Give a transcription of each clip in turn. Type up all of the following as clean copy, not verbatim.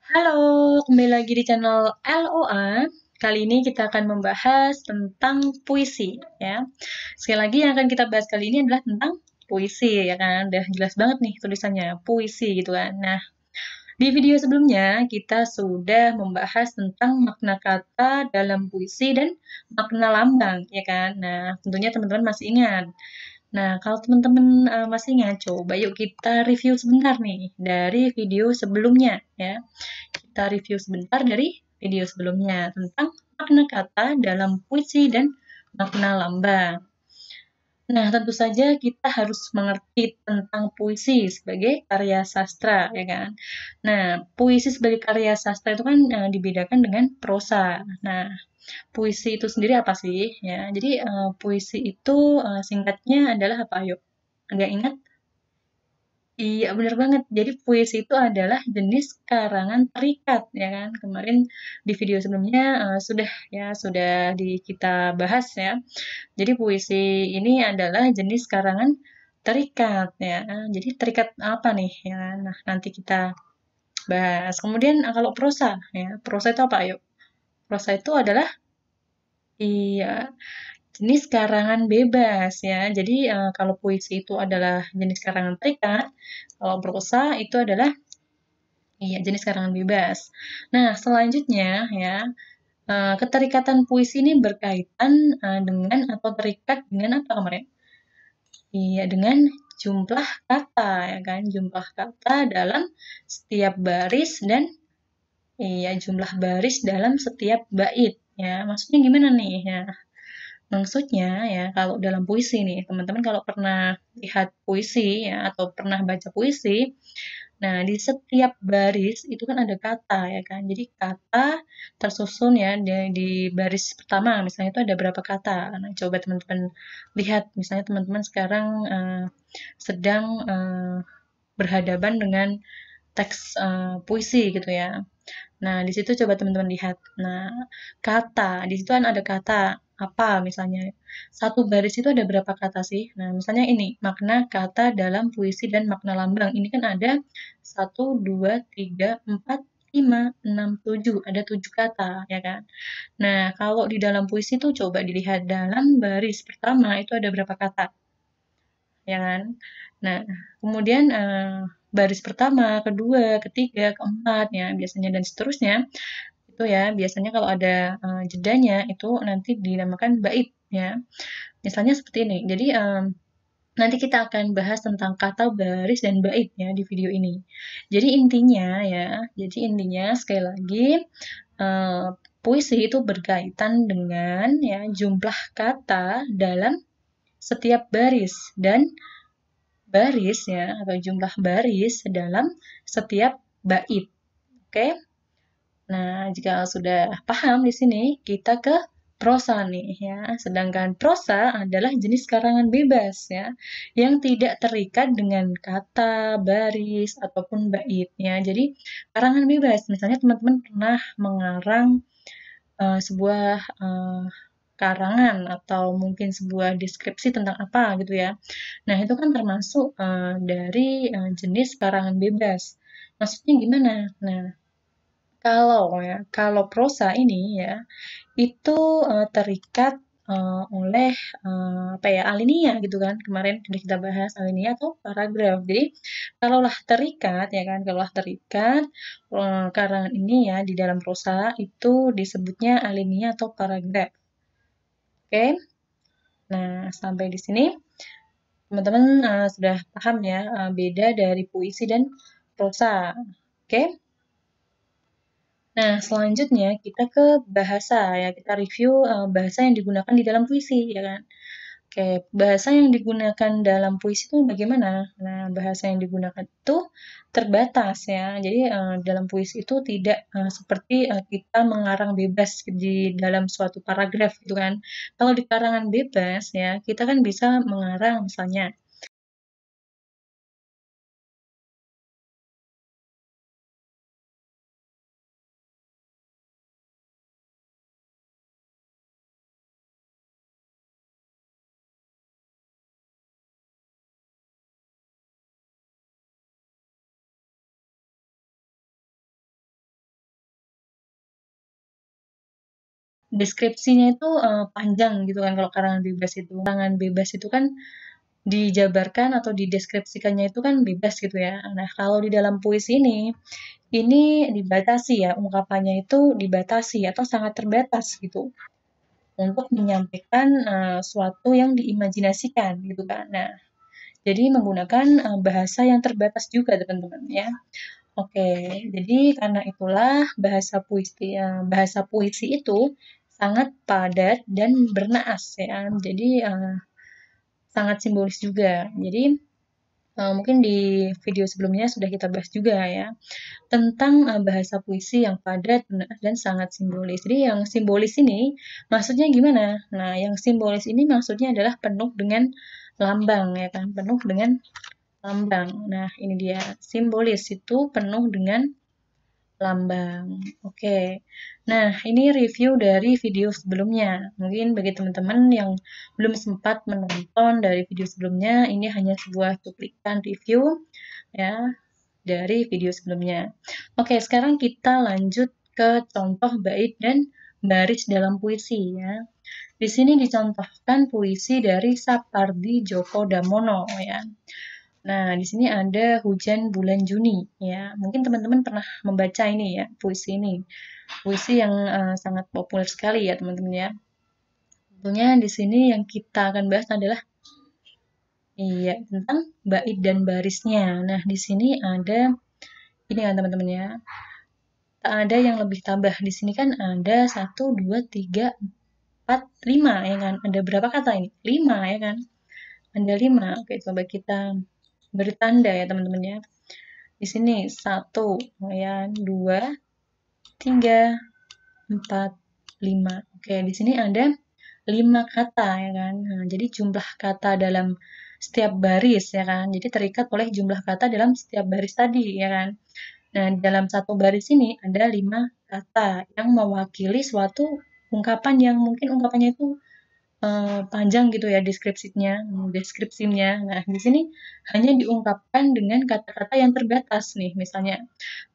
Halo, kembali lagi di channel LOA. Kali ini kita akan membahas tentang puisi, ya. Sekali lagi yang akan kita bahas kali ini adalah tentang puisi, ya kan? Udah jelas banget nih tulisannya, puisi gitu kan. Nah, di video sebelumnya kita sudah membahas tentang makna kata dalam puisi dan makna lambang, ya kan? Nah, tentunya teman-teman masih ingat. Nah, kalau teman-teman masih ingat, coba yuk kita review sebentar nih dari video sebelumnya, ya. Kita review sebentar dari video sebelumnya tentang makna kata dalam puisi dan makna lambang. Nah, tentu saja kita harus mengerti tentang puisi sebagai karya sastra, ya kan? Nah, puisi sebagai karya sastra itu kan dibedakan dengan prosa. Nah, puisi itu sendiri apa sih? Ya, jadi puisi itu singkatnya adalah apa? Yuk, agak ingat? Iya, bener banget. Jadi puisi itu adalah jenis karangan terikat, ya kan? Kemarin di video sebelumnya sudah kita bahas ya. Jadi puisi ini adalah jenis karangan terikat ya. Jadi terikat apa nih ya? Nah, nanti kita bahas. Kemudian kalau prosa ya, prosa itu apa? Yuk. Prosa itu adalah iya jenis karangan bebas ya. Jadi kalau puisi itu adalah jenis karangan terikat, kalau prosa itu adalah iya, jenis karangan bebas. Nah, selanjutnya ya, keterikatan puisi ini berkaitan dengan atau terikat dengan apa kemarin? Iya, dengan jumlah kata ya kan, jumlah kata dalam setiap baris dan iya, jumlah baris dalam setiap bait ya. Maksudnya gimana nih? Ya, maksudnya ya kalau dalam puisi nih, teman-teman kalau pernah lihat puisi ya atau pernah baca puisi, nah, di setiap baris itu kan ada kata ya kan. Jadi kata tersusun ya di baris pertama misalnya itu ada berapa kata. Nah, coba teman-teman lihat misalnya teman-teman sekarang sedang berhadapan dengan teks puisi gitu ya. Nah, di situ coba teman-teman lihat. Nah, kata, di situ kan ada kata apa misalnya. Satu baris itu ada berapa kata sih? Nah, misalnya ini, makna kata dalam puisi dan makna lambang. Ini kan ada satu, dua, tiga, empat, lima, enam, tujuh. Ada 7 kata, ya kan? Nah, kalau di dalam puisi itu coba dilihat dalam baris pertama itu ada berapa kata, ya kan? Nah, kemudian baris pertama, kedua, ketiga, keempat, ya biasanya dan seterusnya itu ya biasanya kalau ada jedanya itu nanti dinamakan bait ya. Misalnya seperti ini. Jadi nanti kita akan bahas tentang kata baris dan bait ya di video ini. Jadi intinya ya, jadi intinya sekali lagi eh, puisi itu berkaitan dengan ya jumlah kata dalam setiap baris dan baris ya atau jumlah baris dalam setiap bait. Oke? Nah, jika sudah paham di sini, kita ke prosa nih ya. Sedangkan prosa adalah jenis karangan bebas ya, yang tidak terikat dengan kata, baris, ataupun bait ya. Jadi karangan bebas, misalnya teman-teman pernah mengarang sebuah karangan atau mungkin sebuah deskripsi tentang apa gitu ya. Nah, itu kan termasuk dari jenis karangan bebas. Maksudnya gimana? Nah, kalau prosa ini ya, itu, terikat, oleh, apa ya, alinea gitu kan, kemarin sudah kita bahas alinea atau paragraf. Jadi, kalaulah terikat ya kan, kalaulah terikat, karangan ini ya di dalam prosa itu disebutnya alinea atau paragraf, oke? Nah, sampai di sini teman-teman, sudah paham ya, beda dari puisi dan prosa, oke? Nah, selanjutnya kita ke bahasa ya, kita review bahasa yang digunakan di dalam puisi ya kan. Oke, bahasa yang digunakan dalam puisi itu bagaimana? Nah, bahasa yang digunakan itu terbatas ya. Jadi dalam puisi itu tidak seperti kita mengarang bebas di dalam suatu paragraf gitu kan. Kalau di karangan bebas ya, kita kan bisa mengarang misalnya deskripsinya itu panjang gitu kan kalau karangan bebas itu. Karangan bebas itu kan dijabarkan atau dideskripsikannya itu kan bebas gitu ya. Nah, kalau di dalam puisi ini dibatasi ya, ungkapannya itu dibatasi atau sangat terbatas gitu untuk menyampaikan suatu yang diimajinasikan gitu kan. Nah, jadi menggunakan bahasa yang terbatas juga teman-teman ya. Oke, jadi karena itulah bahasa puisi itu sangat padat dan bernaas ya. Jadi sangat simbolis juga. Jadi mungkin di video sebelumnya sudah kita bahas juga ya tentang bahasa puisi yang padat, bernaas, dan sangat simbolis. Jadi yang simbolis ini maksudnya gimana? Nah, yang simbolis ini maksudnya adalah penuh dengan lambang ya kan, penuh dengan lambang. Nah, ini dia. Simbolis itu penuh dengan lambang. Oke. Nah, ini review dari video sebelumnya. Mungkin bagi teman-teman yang belum sempat menonton dari video sebelumnya, ini hanya sebuah cuplikan review ya dari video sebelumnya. Oke, sekarang kita lanjut ke contoh bait dan baris dalam puisi ya. Di sini dicontohkan puisi dari Sapardi Djoko Damono ya. Nah, di sini ada Hujan Bulan Juni ya. Mungkin teman-teman pernah membaca ini ya, puisi ini. Puisi yang sangat populer sekali ya, teman-teman ya. Tentunya di sini yang kita akan bahas adalah tentang bait dan barisnya. Nah, di sini ada ini kan teman-teman ya. Tak ada yang lebih tambah. Di sini kan ada 1, 2, 3, 4, 5 ya kan. Ada berapa kata ini? 5 ya kan. Ada 5. Oke, coba kita beri tanda ya teman-teman ya. Di sini 1 ya, 2, 3, 4, 5. Oke, di sini ada 5 kata ya kan. Nah, jadi jumlah kata dalam setiap baris ya kan. Jadi terikat oleh jumlah kata dalam setiap baris tadi ya kan. Nah, dalam satu baris ini ada 5 kata yang mewakili suatu ungkapan yang mungkin ungkapannya itu panjang gitu ya deskripsinya. Nah, di sini hanya diungkapkan dengan kata-kata yang terbatas nih, misalnya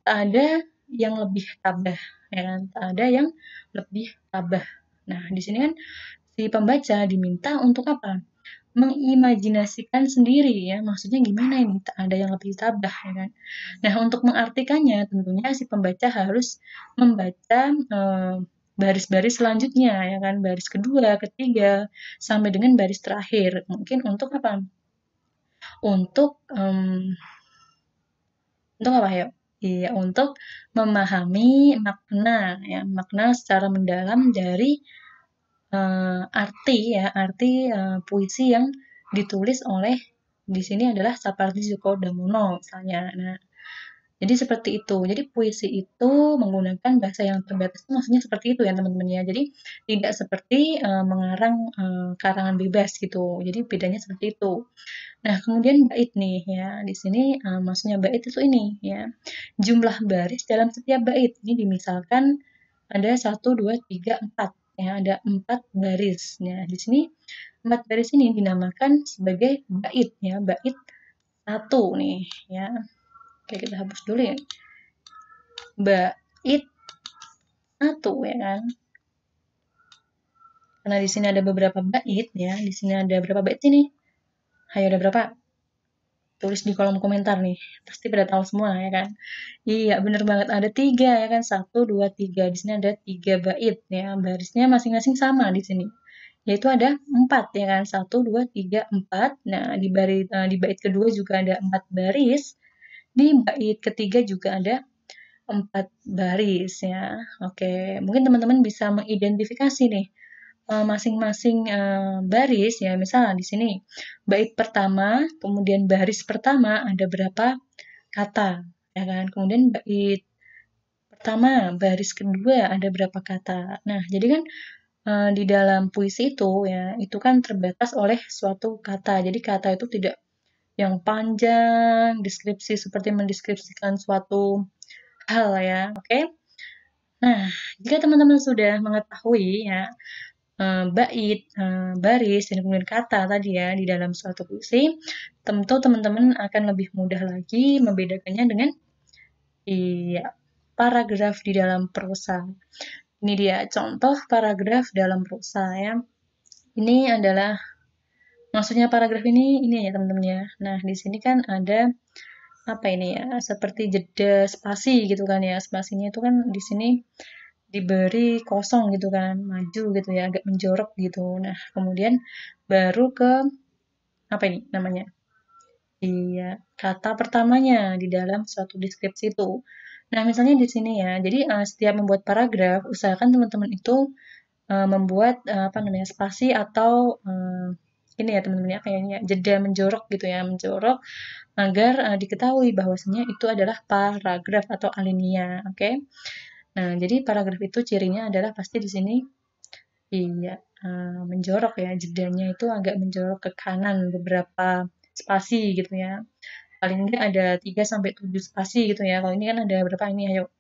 tak ada yang lebih tabah, ya kan? Tak ada yang lebih tabah. Nah, di sini kan si pembaca diminta untuk apa? Mengimajinasikan sendiri ya, maksudnya gimana ini? Tak ada yang lebih tabah ya kan. Nah, untuk mengartikannya tentunya si pembaca harus membaca baris-baris selanjutnya ya kan, baris kedua, ketiga, sampai dengan baris terakhir. Mungkin untuk apa? Untuk apa ya? Iya, untuk memahami makna secara mendalam dari arti puisi yang ditulis oleh di sini adalah Sapardi Djoko Damono misalnya. Nah, jadi seperti itu. Jadi puisi itu menggunakan bahasa yang terbatas itu maksudnya seperti itu ya teman-teman ya. Jadi tidak seperti mengarang karangan bebas gitu. Jadi bedanya seperti itu. Nah, kemudian bait nih ya. Di sini maksudnya bait itu ini ya. Jumlah baris dalam setiap bait. Ini dimisalkan ada 1, 2, 3, 4 ya, ada 4 baris. Nah, di sini 4 baris ini dinamakan sebagai bait ya, bait 1 nih ya. Oke, kita hapus dulu ya. Bait 1 ya kan. Karena di sini ada beberapa bait ya. Di sini ada berapa bait ini? Hayo ada berapa? Tulis di kolom komentar nih. Pasti pada tahu semua ya kan. Iya, bener banget. Ada 3 ya kan. 1, 2, 3. Di sini ada 3 bait ya. Barisnya masing-masing sama di sini. Yaitu ada 4 ya kan. 1, 2, 3, 4. Nah, di bait kedua juga ada 4 baris. Di bait ketiga juga ada 4 baris ya. Oke, mungkin teman-teman bisa mengidentifikasi nih masing-masing baris ya. Misalnya di sini bait pertama, kemudian baris pertama ada berapa kata ya kan. Kemudian bait pertama, baris kedua ada berapa kata. Nah, jadi kan di dalam puisi itu ya, itu kan terbatas oleh suatu kata. Jadi kata itu tidak yang panjang, deskripsi seperti mendeskripsikan suatu hal ya, oke? Nah, jika teman-teman sudah mengetahui ya bait, baris, dan kemudian kata tadi ya di dalam suatu puisi, tentu teman-teman akan lebih mudah lagi membedakannya dengan paragraf di dalam prosa. Ini dia contoh paragraf dalam prosa ya. Ini adalah maksudnya paragraf ini ya teman-teman ya. Nah, di sini kan ada apa ini ya? Seperti jeda spasi gitu kan ya. Spasinya itu kan di sini diberi kosong gitu kan, maju gitu ya, agak menjorok gitu. Nah, kemudian baru ke apa ini namanya? Iya, kata pertamanya di dalam suatu deskripsi itu. Nah, misalnya di sini ya. Jadi setiap membuat paragraf, usahakan teman-teman itu membuat apa namanya spasi atau ini ya teman-teman ya kayaknya jeda menjorok gitu ya, menjorok agar diketahui bahwasanya itu adalah paragraf atau alinea, oke? Nah, jadi paragraf itu cirinya adalah pasti di sini iya menjorok ya, jedanya itu agak menjorok ke kanan beberapa spasi gitu ya. Paling enggak ada 3 sampai 7 spasi gitu ya. Kalau ini kan ada berapa ini ayo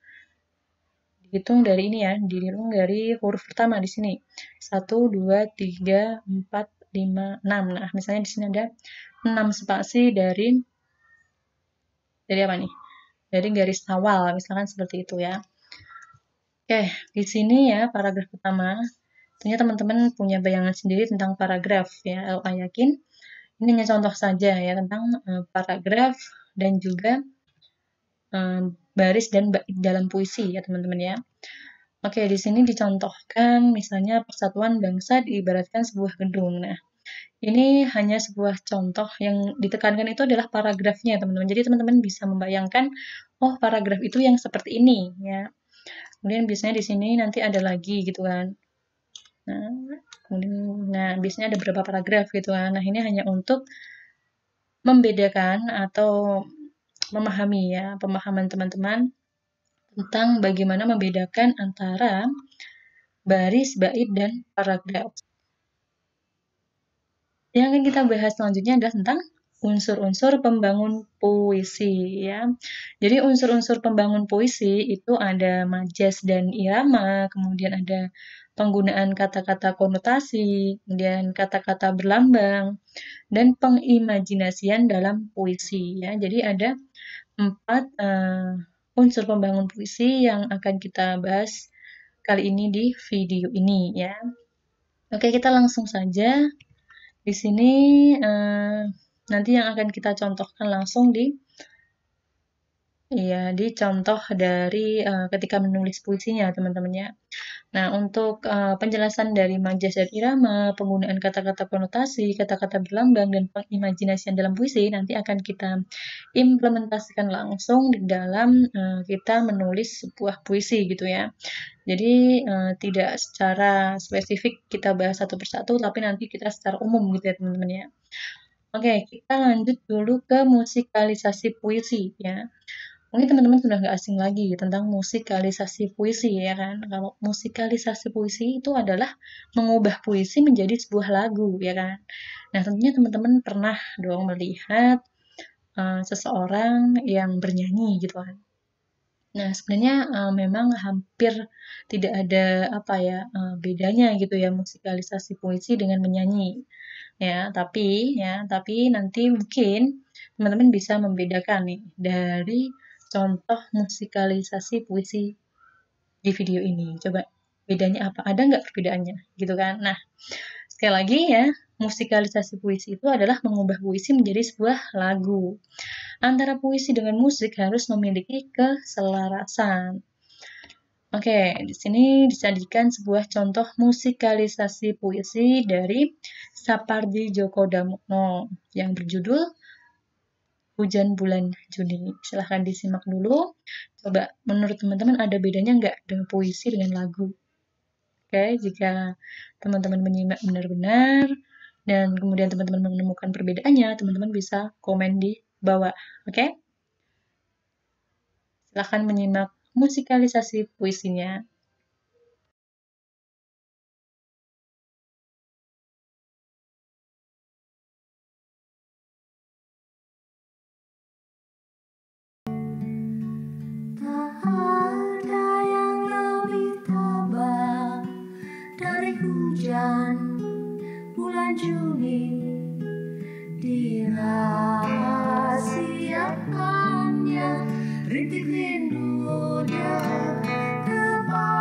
dihitung dari ini ya, dihitung dari huruf pertama di sini. 1, 2, 3, 4, 5, 6. Nah, misalnya di sini ada 6 spasi dari apa nih? Dari garis awal, misalkan seperti itu ya. Oke, di sini ya paragraf pertama. Tentunya teman-teman punya bayangan sendiri tentang paragraf ya. LA yakin. Ini hanya contoh saja ya tentang paragraf dan juga baris dan bait dalam puisi ya teman-teman ya. Oke, di sini dicontohkan misalnya persatuan bangsa diibaratkan sebuah gedung. Nah, ini hanya sebuah contoh yang ditekankan itu adalah paragrafnya teman-teman. Jadi teman-teman bisa membayangkan, oh paragraf itu yang seperti ini ya. Kemudian biasanya di sini nanti ada lagi gitu kan. Nah, kemudian biasanya ada beberapa paragraf gitu kan. Nah, ini hanya untuk membedakan atau memahami ya, pemahaman teman-teman tentang bagaimana membedakan antara baris, bait, dan paragraf. Yang akan kita bahas selanjutnya adalah tentang unsur-unsur pembangun puisi ya. Jadi unsur-unsur pembangun puisi itu ada majas dan irama, kemudian ada penggunaan kata-kata konotasi, kemudian kata-kata berlambang, dan pengimajinasian dalam puisi ya. Jadi ada 4 unsur pembangun puisi yang akan kita bahas kali ini di video ini ya. Oke, kita langsung saja. Di sini nanti yang akan kita contohkan langsung di contoh dari ketika menulis puisinya teman-teman ya. Nah, untuk penjelasan dari majas dan irama, penggunaan kata-kata konotasi, kata-kata berlambang, dan pengimajinasian dalam puisi nanti akan kita implementasikan langsung di dalam kita menulis sebuah puisi gitu ya. Jadi tidak secara spesifik kita bahas satu persatu, tapi nanti kita secara umum gitu ya teman-teman ya. Oke, kita lanjut dulu ke musikalisasi puisi ya. Mungkin teman-teman sudah nggak asing lagi tentang musikalisasi puisi ya kan. Kalau musikalisasi puisi itu adalah mengubah puisi menjadi sebuah lagu ya kan. Nah tentunya teman-teman pernah dong melihat seseorang yang bernyanyi gitu kan. Nah sebenarnya memang hampir tidak ada apa ya bedanya gitu ya musikalisasi puisi dengan menyanyi tapi nanti mungkin teman-teman bisa membedakan nih dari contoh musikalisasi puisi di video ini. Coba bedanya apa? Ada nggak perbedaannya? Gitu kan? Nah, sekali lagi ya, musikalisasi puisi itu adalah mengubah puisi menjadi sebuah lagu. Antara puisi dengan musik harus memiliki keselarasan. Oke, di sini disajikan sebuah contoh musikalisasi puisi dari Sapardi Djoko Damono yang berjudul Hujan Bulan Juni. Silahkan disimak dulu. Coba menurut teman-teman ada bedanya nggak dengan puisi dengan lagu? Oke, jika teman-teman menyimak benar-benar dan kemudian teman-teman menemukan perbedaannya, teman-teman bisa komen di bawah. Oke? Silahkan menyimak musikalisasi puisinya. Hujan bulan Juni dirahasiakannya rintik rindunya kepada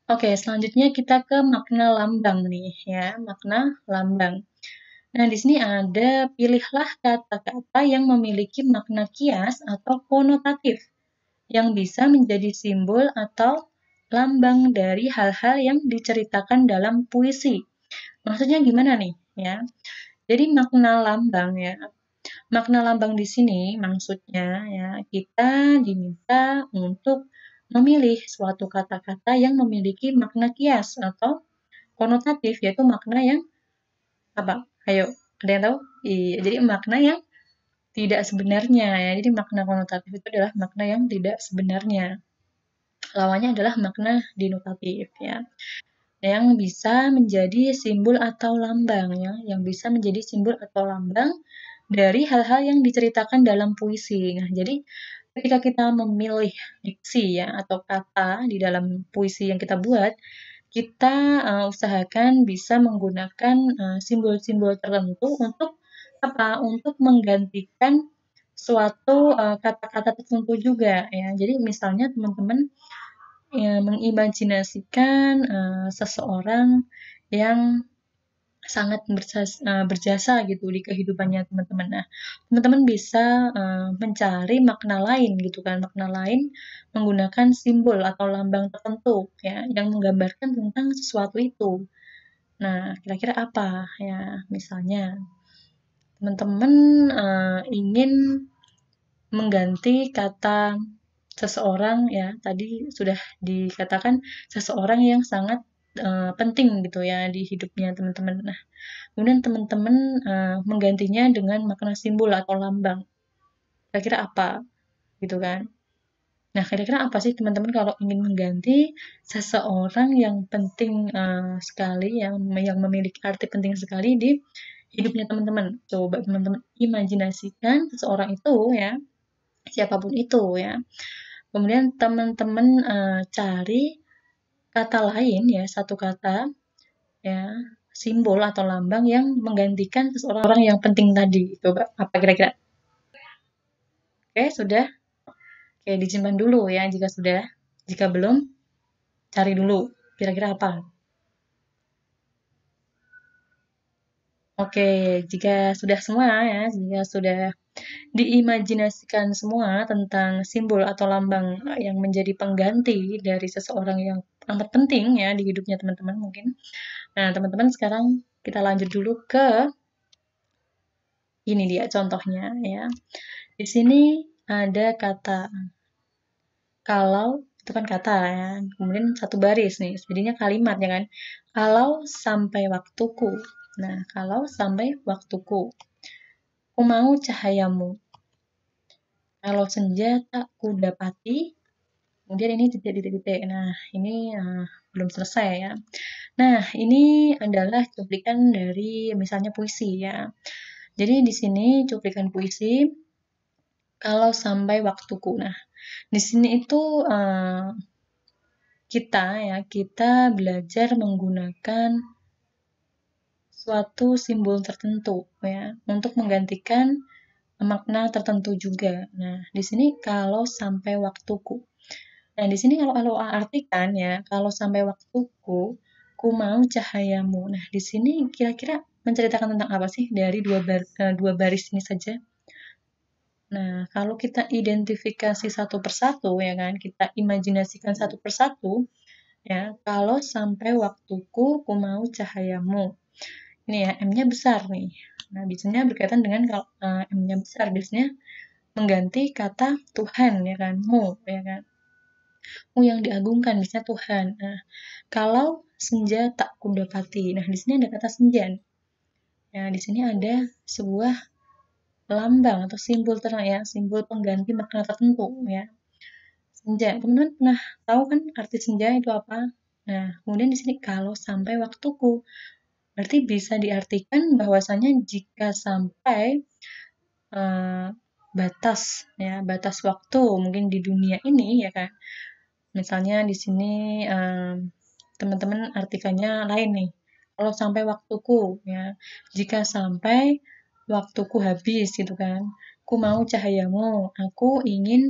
Oke, selanjutnya kita ke makna lambang nih ya, makna lambang. Nah, di sini ada pilihlah kata-kata yang memiliki makna kias atau konotatif yang bisa menjadi simbol atau lambang dari hal-hal yang diceritakan dalam puisi. Maksudnya gimana nih ya? Jadi makna lambang ya. Makna lambang di sini maksudnya ya, kita diminta untuk memilih suatu kata-kata yang memiliki makna kias atau konotatif, yaitu makna yang apa? Ayo, ada yang tahu? Iya, jadi makna yang tidak sebenarnya ya. Jadi makna konotatif itu adalah makna yang tidak sebenarnya. Lawannya adalah makna denotatif ya, yang bisa menjadi simbol atau lambang ya, yang bisa menjadi simbol atau lambang dari hal-hal yang diceritakan dalam puisi. Nah, jadi ketika kita memilih diksi ya atau kata di dalam puisi yang kita buat, kita usahakan bisa menggunakan simbol-simbol tertentu untuk apa? Untuk menggantikan suatu kata-kata tertentu juga ya. Jadi misalnya teman-teman ya, mengimajinasikan seseorang yang sangat berjasa gitu di kehidupannya teman-teman. Nah, teman-teman bisa mencari makna lain gitu kan, makna lain menggunakan simbol atau lambang tertentu ya yang menggambarkan tentang sesuatu itu. Nah, kira-kira apa ya? Misalnya teman-teman ingin mengganti kata seseorang ya, tadi sudah dikatakan seseorang yang sangat penting gitu ya di hidupnya teman-teman. Nah, kemudian teman-teman menggantinya dengan makna simbol atau lambang. Kira-kira apa gitu kan? Nah, kira-kira apa sih teman-teman kalau ingin mengganti seseorang yang penting sekali, yang memiliki arti penting sekali di hidupnya teman-teman? Coba teman-teman imajinasikan seseorang itu ya, siapapun itu ya. Kemudian teman-teman cari kata lain ya, satu kata ya, simbol atau lambang yang menggantikan seseorang yang penting tadi. Coba apa kira-kira? Oke, sudah? Oke, disimpan dulu ya jika sudah. Jika belum, cari dulu. Kira-kira apa? Oke, jika sudah semua ya, jika sudah diimajinasikan semua tentang simbol atau lambang yang menjadi pengganti dari seseorang yang amat penting ya di hidupnya teman-teman mungkin. Nah, teman-teman sekarang kita lanjut dulu ke ini dia contohnya ya. Di sini ada kata kalau, itu kan kata ya. Kemudian satu baris nih, jadinya kalimat ya kan. Kalau sampai waktuku. Nah, kalau sampai waktuku. Ku mau cahayamu. Kalau senja tak kudapati. Kemudian ini titik-titik. Nah, ini belum selesai ya. Nah, ini adalah cuplikan dari misalnya puisi ya. Jadi di sini cuplikan puisi kalau sampai waktuku. Nah, di sini itu kita belajar menggunakan suatu simbol tertentu ya untuk menggantikan makna tertentu juga. Nah, di sini kalau sampai waktuku. Nah, di sini kalau artikan ya, kalau sampai waktuku, ku mau cahayamu. Nah, di sini kira-kira menceritakan tentang apa sih dari dua baris ini saja? Nah, kalau kita identifikasi satu persatu ya kan, kita imajinasikan satu persatu ya, kalau sampai waktuku ku mau cahayamu. Ini ya, M-nya besar nih. Nah, biasanya berkaitan dengan kalau M-nya besar biasanya mengganti kata Tuhan ya kan, mu ya kan. Mu yang diagungkan biasanya Tuhan. Nah, kalau senja tak kudapati. Nah, di sini ada kata senja. Ya, di sini ada sebuah lambang atau simbol terang ya, simbol pengganti makna tertentu ya. Senja. Teman-teman pernah tahu kan arti senja itu apa? Nah, kemudian di sini kalau sampai waktuku. Berarti bisa diartikan bahwasanya jika sampai batas ya, batas waktu mungkin di dunia ini ya kan. Misalnya di sini teman-teman artikannya lain nih. Kalau sampai waktuku ya, jika sampai waktuku habis gitu kan. Ku mau cahayamu, aku ingin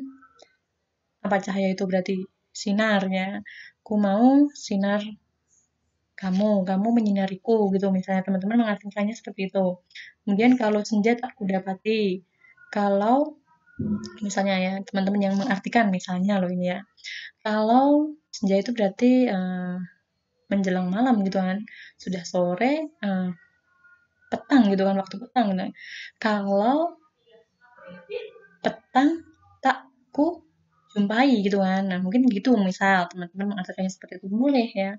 apa cahaya itu berarti sinar ya. ku mau sinar kamu menyinariku gitu misalnya teman-teman mengartikannya seperti itu. Kemudian kalau senja tak ku dapati, kalau misalnya ya teman-teman yang mengartikan misalnya loh ini ya, kalau senja itu berarti menjelang malam gitu kan, sudah sore, petang gitu kan, waktu petang gitu. Kalau petang tak ku jumpai gitu kan. Nah, mungkin gitu misal teman-teman mengartikannya seperti itu boleh ya.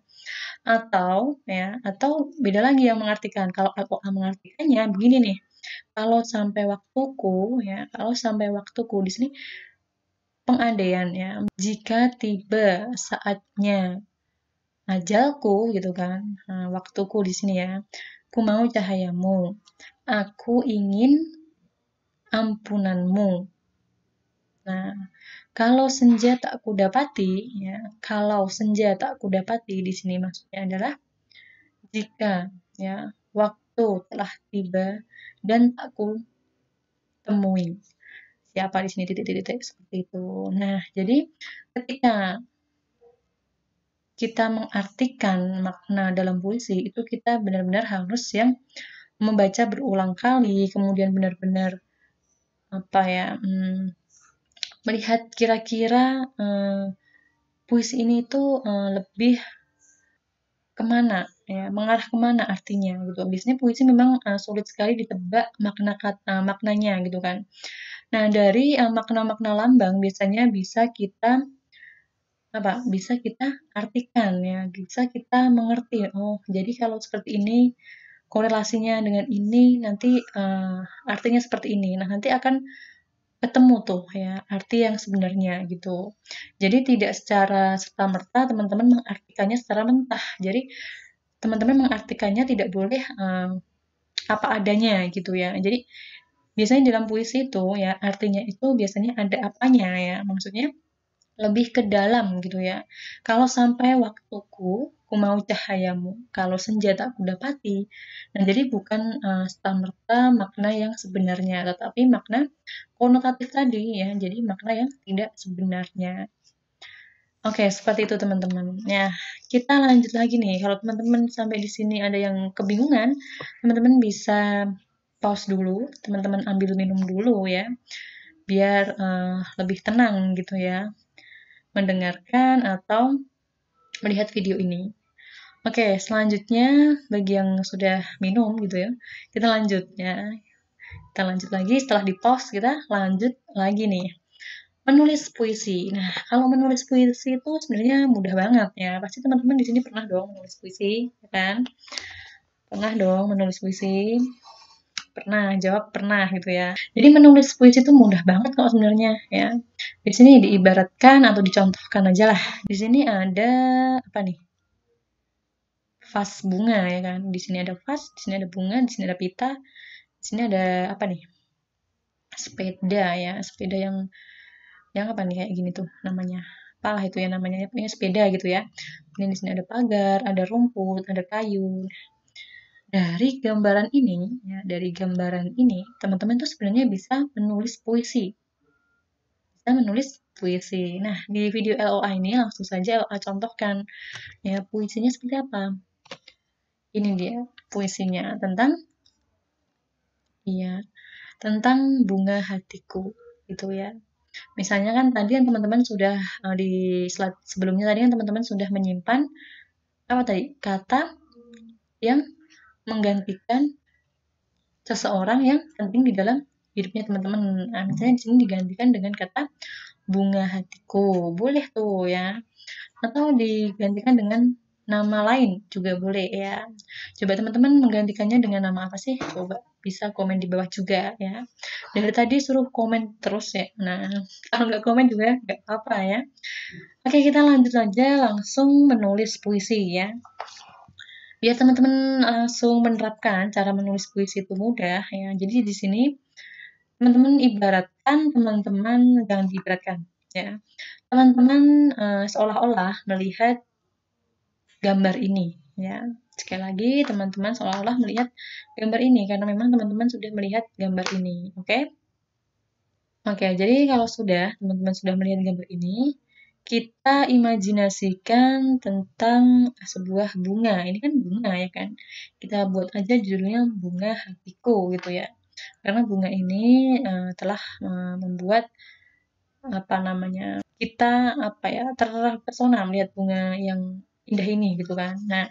Atau beda lagi yang mengartikan. Kalau Al-Qur'an mengartikannya begini nih. Kalau sampai waktuku ya, kalau sampai waktuku di sini pengandaian ya. Jika tiba saatnya ajalku gitu kan. Nah, waktuku di sini ya. Ku mau cahayamu. Aku ingin ampunanmu. Nah, kalau senja tak kudapati, ya, kalau senja tak kudapati di sini maksudnya adalah jika ya waktu telah tiba dan tak ku temui. Siapa di sini titik-titik seperti itu. Nah, jadi ketika kita mengartikan makna dalam puisi itu kita benar-benar harus yang membaca berulang kali, kemudian benar-benar apa ya, melihat kira-kira puisi ini tuh lebih kemana ya, mengarah kemana artinya gitu. Biasanya puisi memang sulit sekali ditebak maknanya gitu kan. Nah, dari makna-makna lambang biasanya bisa kita bisa kita artikan ya, bisa kita mengerti. Oh, jadi kalau seperti ini korelasinya dengan ini nanti artinya seperti ini. Nah, nanti akan ketemu tuh ya arti yang sebenarnya gitu. Jadi tidak secara serta-merta teman-teman mengartikannya secara mentah. Jadi teman-teman mengartikannya tidak boleh apa adanya gitu ya. Jadi biasanya dalam puisi itu ya artinya itu biasanya ada apanya ya. Maksudnya lebih ke dalam gitu ya. Kalau sampai waktuku, ku mau cahayamu. Kalau senja tak kudapati. Nah, jadi bukan serta-merta makna yang sebenarnya, tetapi makna konotatif tadi ya. Jadi makna yang tidak sebenarnya. Oke, seperti itu teman-teman. Nah, kita lanjut lagi nih. Kalau teman-teman sampai di sini ada yang kebingungan, teman-teman bisa pause dulu, teman-teman ambil minum dulu ya, biar lebih tenang gitu ya, mendengarkan atau melihat video ini. Oke, selanjutnya bagi yang sudah minum gitu ya, kita lanjut ya. Kita lanjut lagi, setelah di pause kita lanjut lagi nih. Menulis puisi. Nah, kalau menulis puisi itu sebenarnya mudah banget ya. Pasti teman-teman di sini pernah dong menulis puisi, ya kan? Pernah dong menulis puisi. Pernah, jawab pernah gitu ya. Jadi menulis puisi itu mudah banget kok sebenarnya ya. Di sini diibaratkan atau dicontohkan aja lah. Di sini ada apa nih? Vas bunga ya kan. Di sini ada vas, di sini ada bunga, di sini ada pita, di sini ada apa nih? Sepeda ya, sepeda yang apa nih kayak gini tuh namanya. Apalah itu ya namanya, punya sepeda gitu ya. Ini di sini ada pagar, ada rumput, ada kayu. Dari gambaran ini, ya, dari gambaran ini, teman-teman tuh sebenarnya bisa menulis puisi. Bisa menulis puisi. Nah, di video LOA ini langsung saja LOA contohkan ya puisinya seperti apa. Ini dia puisinya tentang bunga hatiku gitu ya. Misalnya kan tadi yang teman-teman sudah di slide sebelumnya tadi kan teman-teman sudah menyimpan apa tadi? Kata yang menggantikan seseorang yang penting di dalam hidupnya teman-teman. Nah, misalnya di sini digantikan dengan kata bunga hatiku. Boleh tuh ya. Atau digantikan dengan nama lain juga boleh ya. Coba teman-teman menggantikannya dengan nama apa sih? Coba bisa komen di bawah juga ya. Dari tadi suruh komen terus ya. Nah, kalau nggak komen juga nggak apa-apa ya. Oke, kita lanjut aja langsung menulis puisi ya. Biar teman-teman langsung menerapkan cara menulis puisi itu mudah ya. Jadi di sini teman-teman jangan diibaratkan ya. Teman-teman seolah-olah melihat gambar ini ya. Sekali lagi teman-teman seolah-olah melihat gambar ini karena memang teman-teman sudah melihat gambar ini, oke? Oke, jadi kalau teman-teman sudah melihat gambar ini, kita imajinasikan tentang sebuah bunga. Ini kan bunga ya kan. Kita buat aja judulnya Bunga Hatiku gitu ya. Karena bunga ini telah membuat kita terpesona melihat bunga yang indah ini gitu kan. Nah,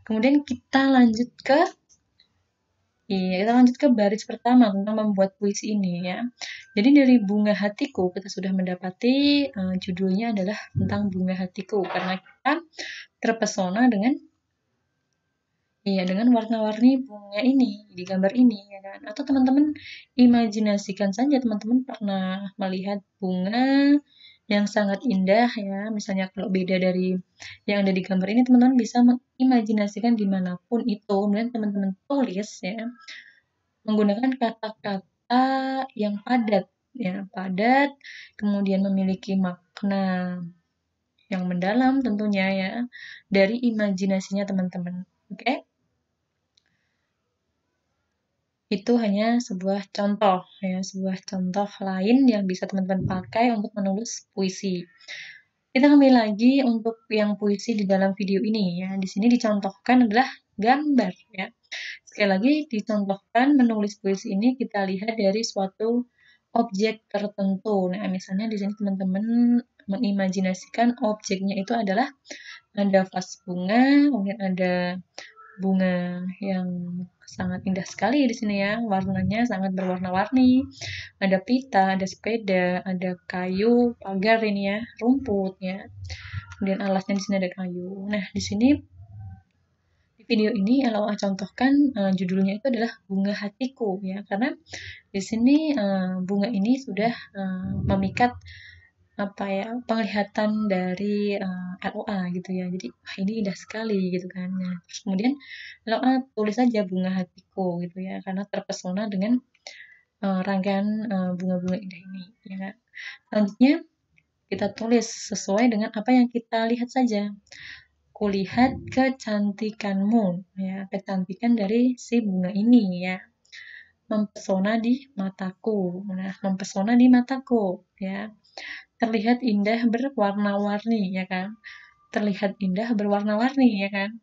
kemudian kita lanjut ke baris pertama tentang membuat puisi ini ya. Jadi dari Bunga Hatiku kita sudah mendapati judulnya adalah tentang bunga hatiku karena kita terpesona dengan warna-warni bunga ini di gambar ini ya kan. Atau teman-teman imajinasikan saja teman-teman pernah melihat bunga yang sangat indah ya. Misalnya kalau beda dari yang ada di gambar ini teman-teman bisa mengimajinasikan dimanapun itu. Kemudian teman-teman tulis ya menggunakan kata-kata yang padat ya, padat kemudian memiliki makna yang mendalam tentunya ya dari imajinasinya teman-teman. Oke? Itu hanya sebuah contoh ya, sebuah contoh lain yang bisa teman-teman pakai untuk menulis puisi. Kita kembali lagi untuk yang puisi di dalam video ini ya. Di sini dicontohkan adalah gambar ya. Sekali lagi dicontohkan menulis puisi ini kita lihat dari suatu objek tertentu. Nah, misalnya di sini teman-teman mengimajinasikan objeknya itu adalah ada vas bunga, kemudian ada bunga yang sangat indah sekali di sini ya, warnanya sangat berwarna-warni. Ada pita, ada sepeda, ada kayu, pagar ini ya, rumput ya. Kemudian alasnya di sini ada kayu. Nah, di sini di video ini LOA contohkan judulnya itu adalah Bunga Hatiku ya, karena di sini bunga ini sudah memikat penglihatan dari LOA gitu ya. Jadi wah ini indah sekali gitu kan. Nah, terus kemudian LOA tulis saja Bunga Hatiku gitu ya karena terpesona dengan rangkaian bunga-bunga indah ini ya kan. Selanjutnya kita tulis sesuai dengan apa yang kita lihat saja. Kulihat kecantikanmu ya, kecantikan dari si bunga ini ya. Mempesona di mataku. Nah, mempesona di mataku ya. Terlihat indah berwarna-warni ya kan. Terlihat indah berwarna-warni ya kan.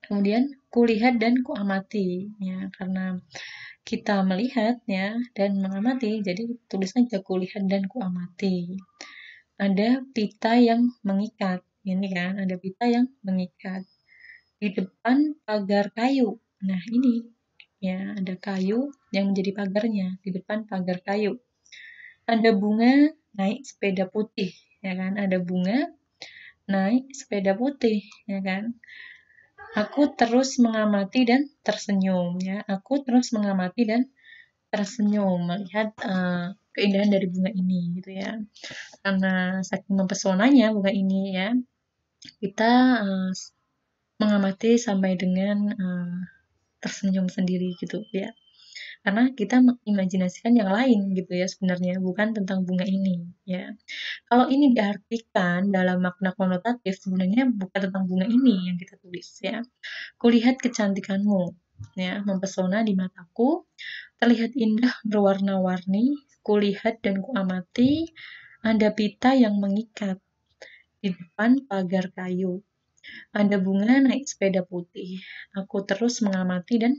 Kemudian kulihat dan kuamati ya, karena kita melihat ya dan mengamati, jadi tulis aja kulihat dan kuamati. Ada pita yang mengikat. Ini kan, ada pita yang mengikat di depan pagar kayu. Nah, ini ya, ada kayu yang menjadi pagarnya di depan pagar kayu. Ada bunga naik sepeda putih, ya kan? Ada bunga naik sepeda putih, ya kan? Aku terus mengamati dan tersenyum, ya. Aku terus mengamati dan tersenyum melihat keindahan dari bunga ini, gitu ya. Karena saking mempesonanya bunga ini, ya, kita mengamati sampai dengan tersenyum sendiri, gitu, ya. Karena kita mengimajinasikan yang lain gitu ya sebenarnya, bukan tentang bunga ini ya. Kalau ini diartikan dalam makna konotatif sebenarnya bukan tentang bunga ini yang kita tulis ya. Kulihat kecantikanmu ya, mempesona di mataku, terlihat indah berwarna-warni, kulihat dan kuamati, ada pita yang mengikat di depan pagar kayu. Ada bunga naik sepeda putih. Aku terus mengamati dan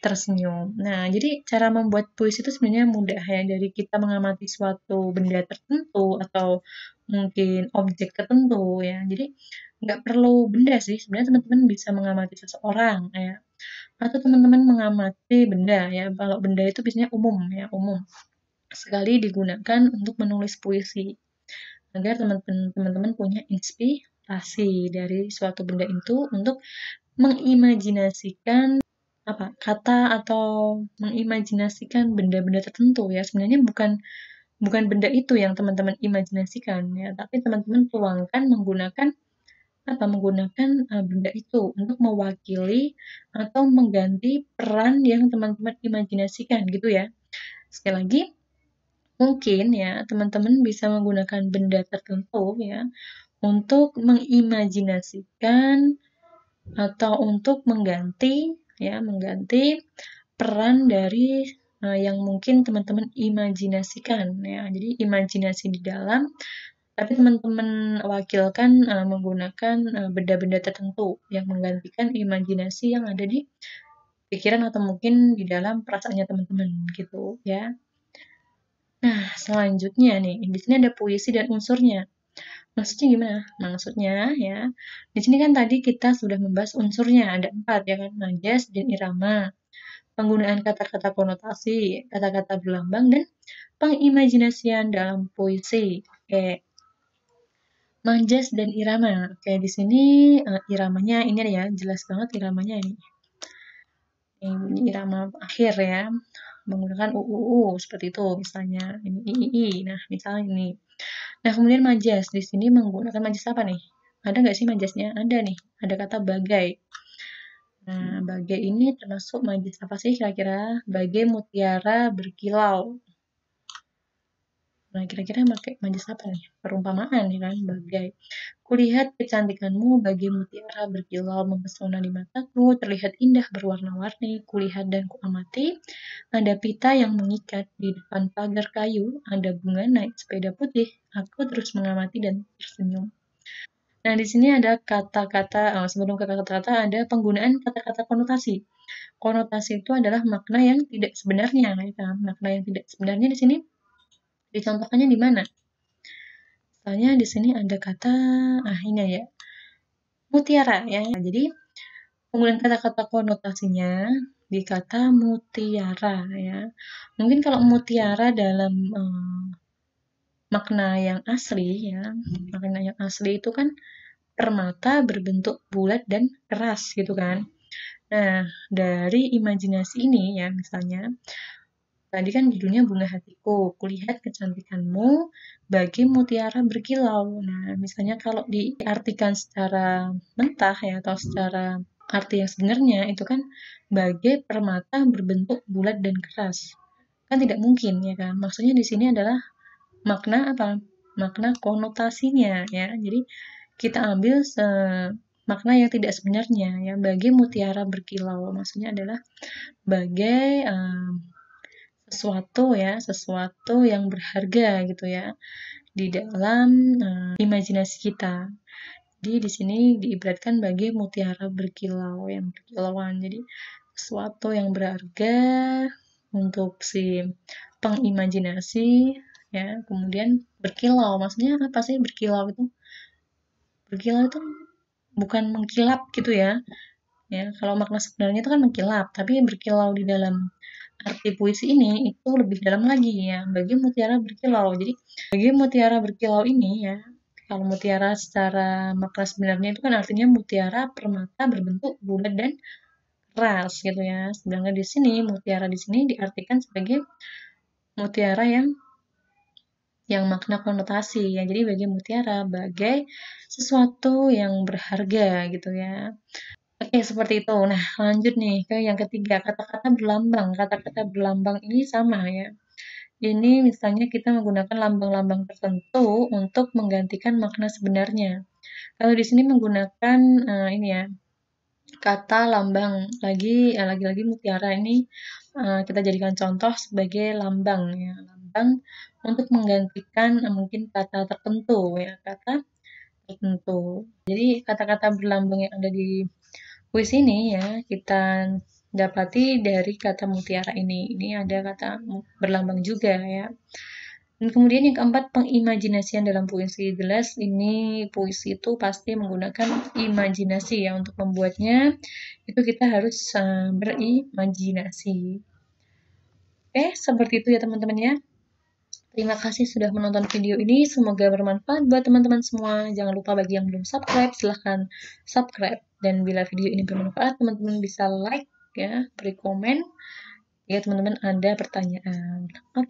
tersenyum. Nah, jadi cara membuat puisi itu sebenarnya mudah ya, dari kita mengamati suatu benda tertentu atau mungkin objek tertentu ya. Jadi nggak perlu benda sih, sebenarnya teman-teman bisa mengamati seseorang ya. Atau teman-teman mengamati benda ya. Kalau benda itu biasanya umum ya, umum. Sekali digunakan untuk menulis puisi. Agar teman-teman punya inspirasi dari suatu benda itu untuk mengimajinasikan kata atau mengimajinasikan benda-benda tertentu ya. Sebenarnya bukan benda itu yang teman-teman imajinasikan ya, tapi teman-teman tuangkan menggunakan benda itu untuk mewakili atau mengganti peran yang teman-teman imajinasikan gitu ya. Sekali lagi, mungkin ya teman-teman bisa menggunakan benda tertentu ya untuk mengimajinasikan atau untuk mengganti peran dari yang mungkin teman-teman imajinasikan ya. Jadi imajinasi di dalam Tapi teman-teman wakilkan menggunakan benda-benda tertentu yang menggantikan imajinasi yang ada di pikiran atau mungkin di dalam perasaannya teman-teman gitu ya. Nah, selanjutnya nih, di sini ada puisi dan unsurnya. Maksudnya gimana? Maksudnya ya, di sini kan tadi kita sudah membahas unsurnya, ada 4 ya kan, majas dan irama, penggunaan kata-kata konotasi, kata-kata berlambang, dan pengimajinasian dalam puisi. Oke, majas dan irama. Oke, di sini iramanya ini ya, jelas banget iramanya ini. Ini irama akhir ya, menggunakan UUU seperti itu misalnya. Ini III. Nah, misalnya ini. Nah, kemudian majas. Di sini menggunakan majas apa nih? Ada nggak sih majasnya? Ada nih. Ada kata bagai. Nah, bagai ini termasuk majas apa sih kira-kira? Bagai mutiara berkilau. Nah, kira-kira pakai majas apa nih? Perumpamaan ya kan? Bagai. Kulihat kecantikanmu bagai mutiara berkilau mempesona di mataku, terlihat indah berwarna-warni, kulihat dan kuamati. Ada pita yang mengikat di depan pagar kayu, ada bunga naik sepeda putih. Aku terus mengamati dan tersenyum. Nah, di sini ada kata-kata, sebelum ke kata-kata ada penggunaan kata-kata konotasi. Konotasi itu adalah makna yang tidak sebenarnya, ya kan? Makna yang tidak sebenarnya di sini dicontohkannya di mana? Misalnya di sini ada kata, ini ya, mutiara ya. Jadi penggunaan kata-kata konotasinya di kata mutiara ya. Mungkin kalau mutiara dalam makna yang asli ya, makna yang asli itu kan permata berbentuk bulat dan keras gitu kan. Nah, dari imajinasi ini ya misalnya, tadi kan judulnya Bunga Hatiku, kulihat kecantikanmu bagi mutiara berkilau. Nah, misalnya kalau diartikan secara mentah ya atau secara arti yang sebenarnya itu kan bagai permata berbentuk bulat dan keras. Kan tidak mungkin ya kan. Maksudnya di sini adalah makna apa? Makna konotasinya ya. Jadi kita ambil makna yang tidak sebenarnya ya, bagai mutiara berkilau. Maksudnya adalah bagai sesuatu yang berharga gitu ya di dalam imajinasi kita. Jadi di sini diibaratkan bagai mutiara berkilau yang berkilauan. Jadi sesuatu yang berharga untuk si pengimajinasi ya, kemudian berkilau. Maksudnya apa sih berkilau itu? Berkilau itu bukan mengkilap gitu ya. Ya, kalau makna sebenarnya itu kan mengkilap, tapi berkilau di dalam arti puisi ini itu lebih dalam lagi ya, bagi mutiara berkilau. Jadi, bagi mutiara berkilau ini ya, kalau mutiara secara makna sebenarnya itu kan artinya mutiara permata berbentuk bulat dan keras gitu ya. Sedangkan di sini mutiara di sini diartikan sebagai mutiara yang makna konotasi ya. Jadi bagi mutiara bagai sesuatu yang berharga gitu ya. Oke, seperti itu. Nah, lanjut nih ke yang ketiga, kata-kata berlambang. Kata-kata berlambang ini sama ya. Ini misalnya kita menggunakan lambang-lambang tertentu untuk menggantikan makna sebenarnya. Kalau di sini menggunakan ini ya, kata lambang lagi-lagi mutiara ini kita jadikan contoh sebagai lambang ya, lambang untuk menggantikan mungkin kata tertentu ya, kata tertentu. Jadi kata-kata berlambang yang ada di puisi ini ya kita dapati dari kata mutiara ini. Ini ada kata berlambang juga ya. Dan kemudian yang keempat, pengimajinasian dalam puisi. Jelas ini puisi itu pasti menggunakan imajinasi ya. Untuk membuatnya itu kita harus berimajinasi. Oke, seperti itu ya teman-teman ya. Terima kasih sudah menonton video ini. Semoga bermanfaat buat teman-teman semua. Jangan lupa bagi yang belum subscribe, silahkan subscribe. Dan bila video ini bermanfaat, teman-teman bisa like ya, beri komen. Ya teman-teman ada pertanyaan. Oke.